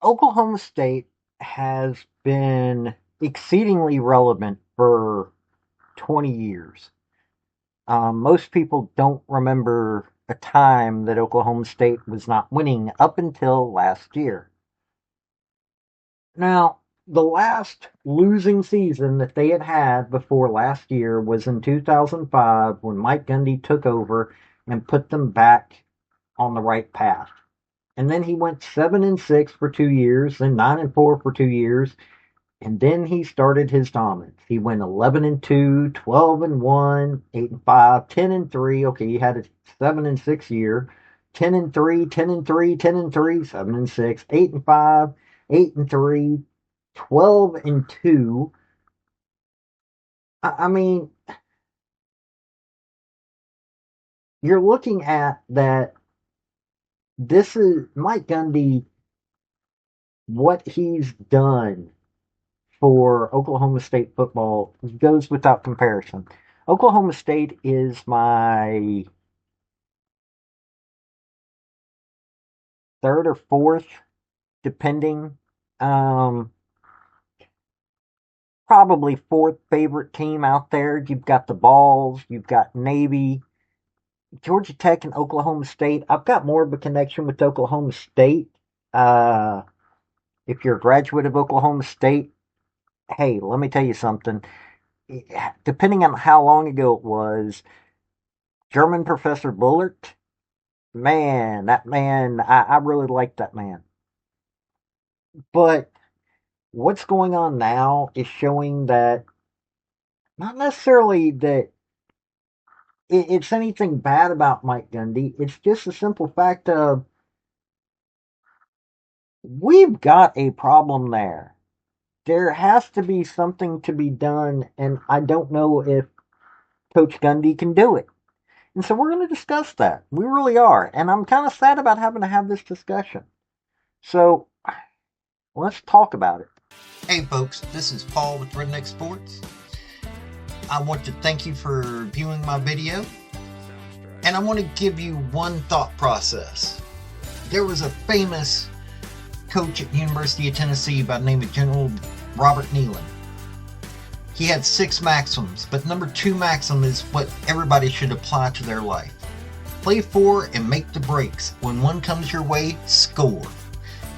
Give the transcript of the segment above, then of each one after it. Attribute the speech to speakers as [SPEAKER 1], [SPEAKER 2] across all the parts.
[SPEAKER 1] Oklahoma State has been exceedingly relevant for 20 years. Most people don't remember a time that Oklahoma State was not winning up until last year. Now, the last losing season that they had before last year was in 2005 when Mike Gundy took over and put them back on the right path. And then he went 7-6 for 2 years, then 9-4 for 2 years, and then he started his dominance. He went 11-2, 12-1, 8-5, 10-3. Okay, he had a 7-6 year, 10-3, 10-3, 10-3, 7-6, 8-5, 8-3, 12-2. I mean, you're looking at that. This is Mike Gundy. What he's done for Oklahoma State football goes without comparison. Oklahoma State is my third or fourth, depending. Um, Probably fourth favorite team out there. You've got the Balls, you've got Navy, Georgia Tech, and Oklahoma State. I've got more of a connection with Oklahoma State. Uh, if you're a graduate of Oklahoma State, hey, let me tell you something. Depending on how long ago it was, German Professor Bullard, man, that man, I really like that man. But what's going on now is showing that not necessarily that it's anything bad about Mike Gundy. It's just a simple fact of we've got a problem there. There has to be something to be done, and I don't know if Coach Gundy can do it. And so we're going to discuss that. We really are. And I'm kind of sad about having to have this discussion. So let's talk about it. Hey, folks, this is Paul with Redneck Sports. I want to thank you for viewing my video. And I want to give you one thought process. There was a famous coach at the University of Tennessee by the name of General Robert Nealon. He had 6 maxims, but number 2 maxim is what everybody should apply to their life. Play for and make the breaks. When one comes your way, score.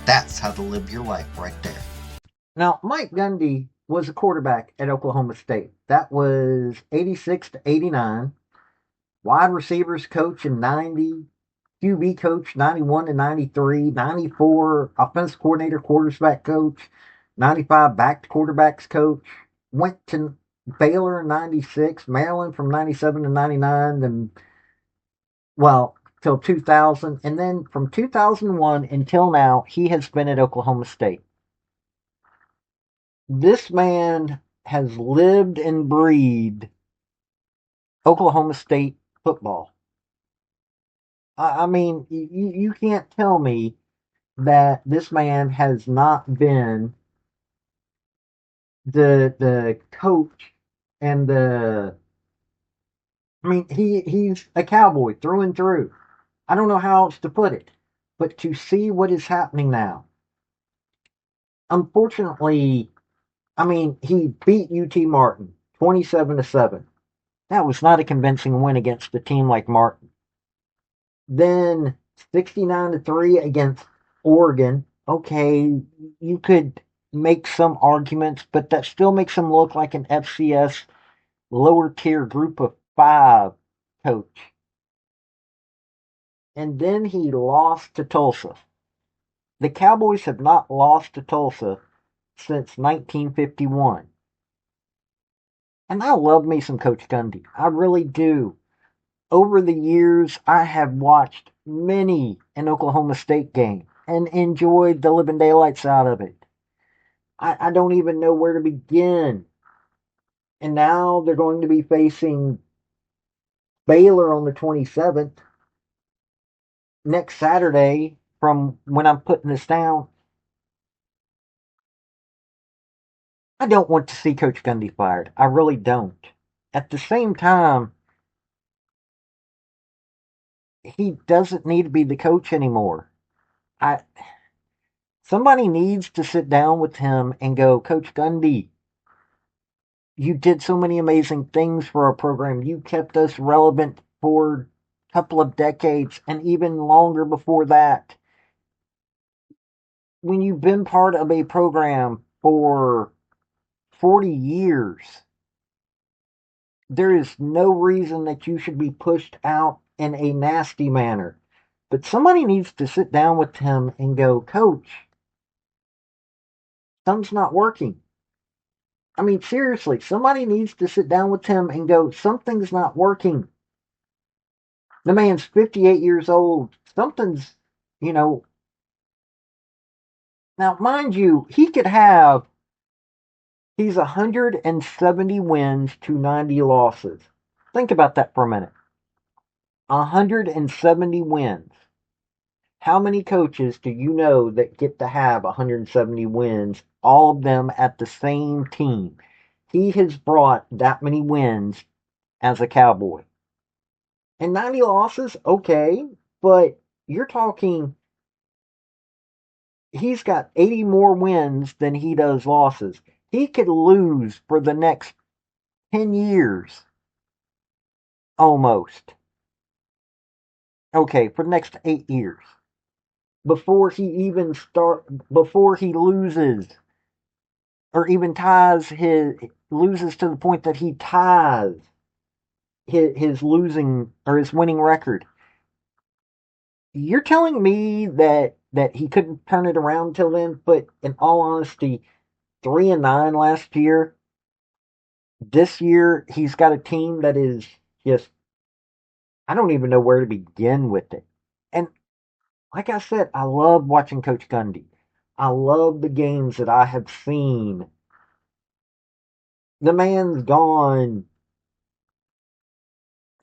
[SPEAKER 1] That's how to live your life right there. Now, Mike Gundy was a quarterback at Oklahoma State. That was 86-89. Wide receivers coach in 90. QB coach 91-93. 94 offensive coordinator, quarterback coach. 95 back to quarterbacks coach. Went to Baylor in 96. Maryland from 97-99. Then, well, till 2000. And then from 2001 until now, he has been at Oklahoma State. This man has lived and breathed Oklahoma State football. I mean, you can't tell me that this man has not been the coach and the. I mean, he's a cowboy through and through. I don't know how else to put it, but to see what is happening now. Unfortunately, I mean, he beat UT Martin 27-7. That was not a convincing win against a team like Martin. Then 69-3 against Oregon. Okay, you could make some arguments, but that still makes him look like an FCS lower tier group of 5 coach. And then he lost to Tulsa. The Cowboys have not lost to Tulsa since 1951. And I love me some Coach Gundy. I really do. Over the years, I have watched many an Oklahoma State game and enjoyed the living daylights out of it. I don't even know where to begin. And now they're going to be facing Baylor on the 27th next Saturday from when I'm putting this down. I don't want to see Coach Gundy fired. I really don't. At the same time, he doesn't need to be the coach anymore. I Somebody needs to sit down with him and go, Coach Gundy, you did so many amazing things for our program. You kept us relevant for a couple of decades and even longer before that. When you've been part of a program for 40 years, there is no reason that you should be pushed out in a nasty manner. But somebody needs to sit down with him and go, Coach, something's not working. I mean, seriously, somebody needs to sit down with him and go, something's not working. The man's 58 years old. Something's, you know, now, mind you, he's 170 wins to 90 losses. Think about that for a minute. 170 wins. How many coaches do you know that get to have 170 wins, all of them at the same team? He has brought that many wins as a Cowboy. And 90 losses, okay, but you're talking, he's got 80 more wins than he does losses. He could lose for the next 10 years, almost. Okay, for the next 8 years. Before he loses or even loses to the point that he ties his losing or his winning record. You're telling me that he couldn't turn it around till then? But in all honesty, 3-9 last year. This year he's got a team that is just, I don't even know where to begin with it. And like I said, I love watching Coach Gundy. I love the games that I have seen. The man's gone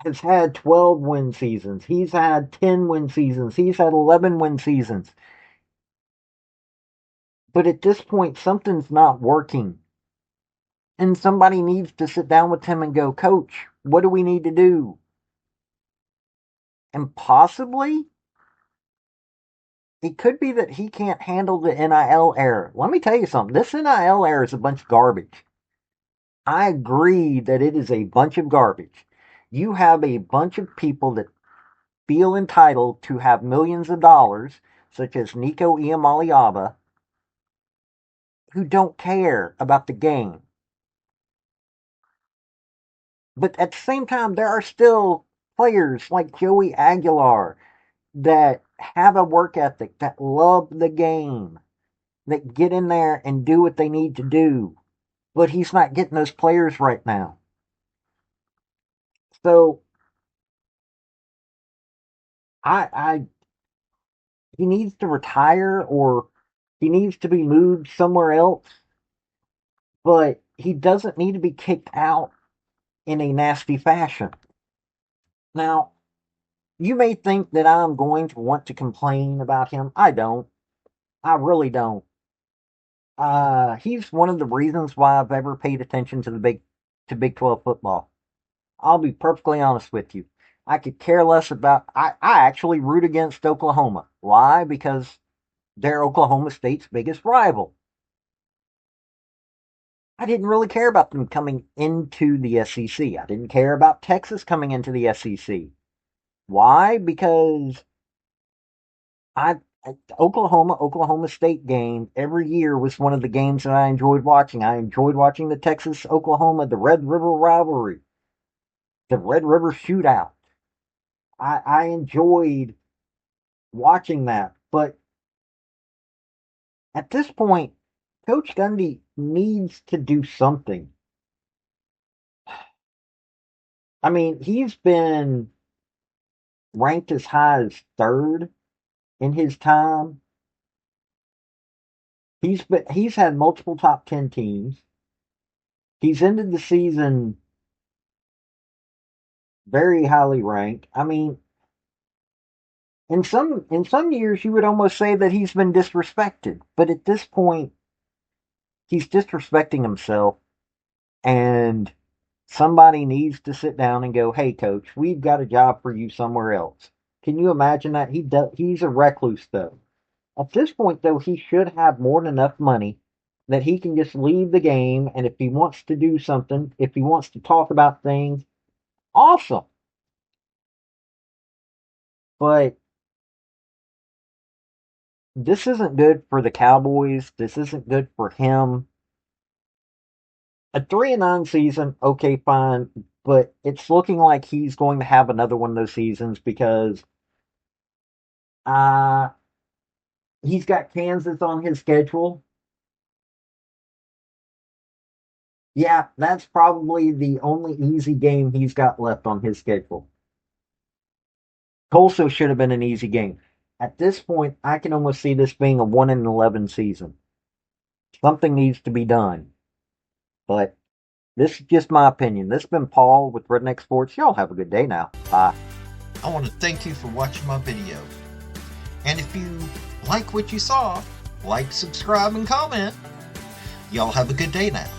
[SPEAKER 1] has had 12 win seasons. He's had 10 win seasons. He's had 11 win seasons. But at this point, something's not working. And somebody needs to sit down with him and go, Coach, what do we need to do? And possibly, it could be that he can't handle the NIL era. Let me tell you something. This NIL era is a bunch of garbage. I agree that it is a bunch of garbage. You have a bunch of people that feel entitled to have millions of dollars, such as Nico Iamaleava, who don't care about the game. But at the same time, there are still players like Joey Aguilar that have a work ethic, that love the game, that get in there and do what they need to do. But he's not getting those players right now. So I he needs to retire or he needs to be moved somewhere else. But he doesn't need to be kicked out in a nasty fashion. Now, you may think that I'm going to want to complain about him. I don't. I really don't. He's one of the reasons why I've ever paid attention to Big 12 football. I'll be perfectly honest with you. I could care less about. I actually root against Oklahoma. Why? Because they're Oklahoma State's biggest rival. I didn't really care about them coming into the SEC. I didn't care about Texas coming into the SEC. Why? Because I Oklahoma State game every year was one of the games that I enjoyed watching. I enjoyed watching the Texas Oklahoma, the Red River rivalry, the Red River shootout. I enjoyed watching that. But at this point, Coach Gundy needs to do something. I mean, he's been ranked as high as third in his time. He's had multiple top 10 teams. He's ended the season very highly ranked. I mean, in some years you would almost say that he's been disrespected, but at this point he's disrespecting himself, and somebody needs to sit down and go, "Hey, coach, we've got a job for you somewhere else." Can you imagine that? He's a recluse though. At this point, though, he should have more than enough money that he can just leave the game. And if he wants to do something, if he wants to talk about things, awesome. But this isn't good for the Cowboys. This isn't good for him. A 3-9 season, okay, fine, but it's looking like he's going to have another one of those seasons because uh, he's got Kansas on his schedule. Yeah, that's probably the only easy game he's got left on his schedule. Tulsa should have been an easy game. At this point, I can almost see this being a 1-11 season. Something needs to be done. But this is just my opinion. This has been Paul with Redneck Sports. Y'all have a good day now. Bye.
[SPEAKER 2] I want to thank you for watching my video. And if you like what you saw, like, subscribe, and comment. Y'all have a good day now.